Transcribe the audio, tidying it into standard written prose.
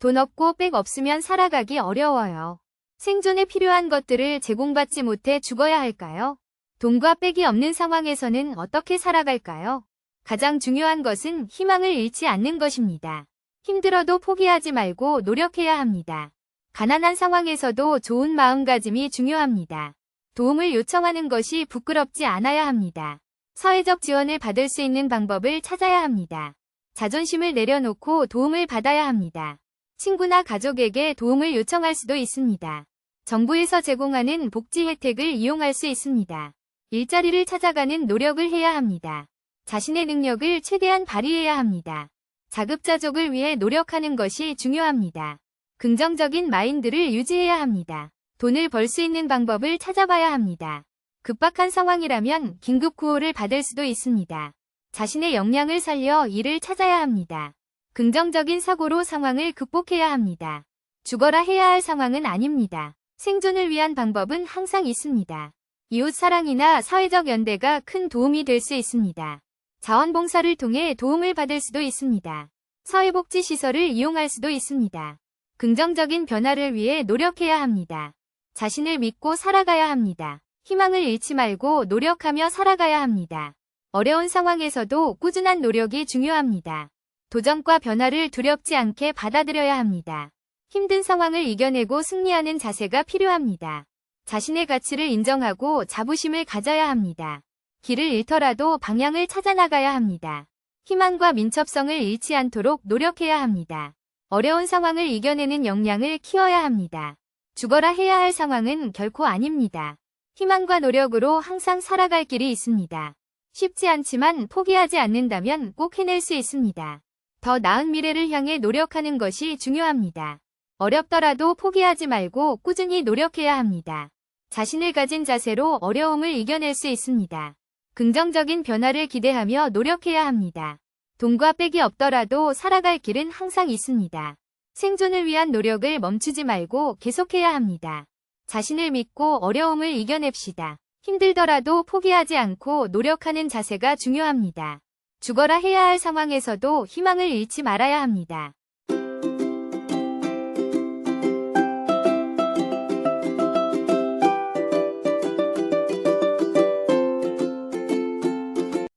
돈 없고 백 없으면 살아가기 어려워요. 생존에 필요한 것들을 제공받지 못해 죽어야 할까요? 돈과 백이 없는 상황에서는 어떻게 살아갈까요? 가장 중요한 것은 희망을 잃지 않는 것입니다. 힘들어도 포기하지 말고 노력해야 합니다. 가난한 상황에서도 좋은 마음가짐이 중요합니다. 도움을 요청하는 것이 부끄럽지 않아야 합니다. 사회적 지원을 받을 수 있는 방법을 찾아야 합니다. 자존심을 내려놓고 도움을 받아야 합니다. 친구나 가족에게 도움을 요청할 수도 있습니다. 정부에서 제공하는 복지 혜택을 이용할 수 있습니다. 일자리를 찾아가는 노력을 해야 합니다. 자신의 능력을 최대한 발휘해야 합니다. 자급자족을 위해 노력하는 것이 중요합니다. 긍정적인 마인드를 유지해야 합니다. 돈을 벌 수 있는 방법을 찾아봐야 합니다. 급박한 상황이라면 긴급 구호를 받을 수도 있습니다. 자신의 역량을 살려 일을 찾아야 합니다. 긍정적인 사고로 상황을 극복해야 합니다. 죽어라 해야 할 상황은 아닙니다. 생존을 위한 방법은 항상 있습니다. 이웃 사랑이나 사회적 연대가 큰 도움이 될 수 있습니다. 자원봉사를 통해 도움을 받을 수도 있습니다. 사회복지시설을 이용할 수도 있습니다. 긍정적인 변화를 위해 노력해야 합니다. 자신을 믿고 살아가야 합니다. 희망을 잃지 말고 노력하며 살아가야 합니다. 어려운 상황에서도 꾸준한 노력이 중요합니다. 도전과 변화를 두렵지 않게 받아들여야 합니다. 힘든 상황을 이겨내고 승리하는 자세가 필요합니다. 자신의 가치를 인정하고 자부심을 가져야 합니다. 길을 잃더라도 방향을 찾아 나가야 합니다. 희망과 민첩성을 잃지 않도록 노력해야 합니다. 어려운 상황을 이겨내는 역량을 키워야 합니다. 죽어라 해야 할 상황은 결코 아닙니다. 희망과 노력으로 항상 살아갈 길이 있습니다. 쉽지 않지만 포기하지 않는다면 꼭 해낼 수 있습니다. 더 나은 미래를 향해 노력하는 것이 중요합니다. 어렵더라도 포기하지 말고 꾸준히 노력해야 합니다. 자신을 가진 자세로 어려움을 이겨낼 수 있습니다. 긍정적인 변화를 기대하며 노력해야 합니다. 돈과 백이 없더라도 살아갈 길은 항상 있습니다. 생존을 위한 노력을 멈추지 말고 계속해야 합니다. 자신을 믿고 어려움을 이겨냅시다. 힘들더라도 포기하지 않고 노력하는 자세가 중요합니다. 죽어라 해야 할 상황에서도 희망을 잃지 말아야 합니다.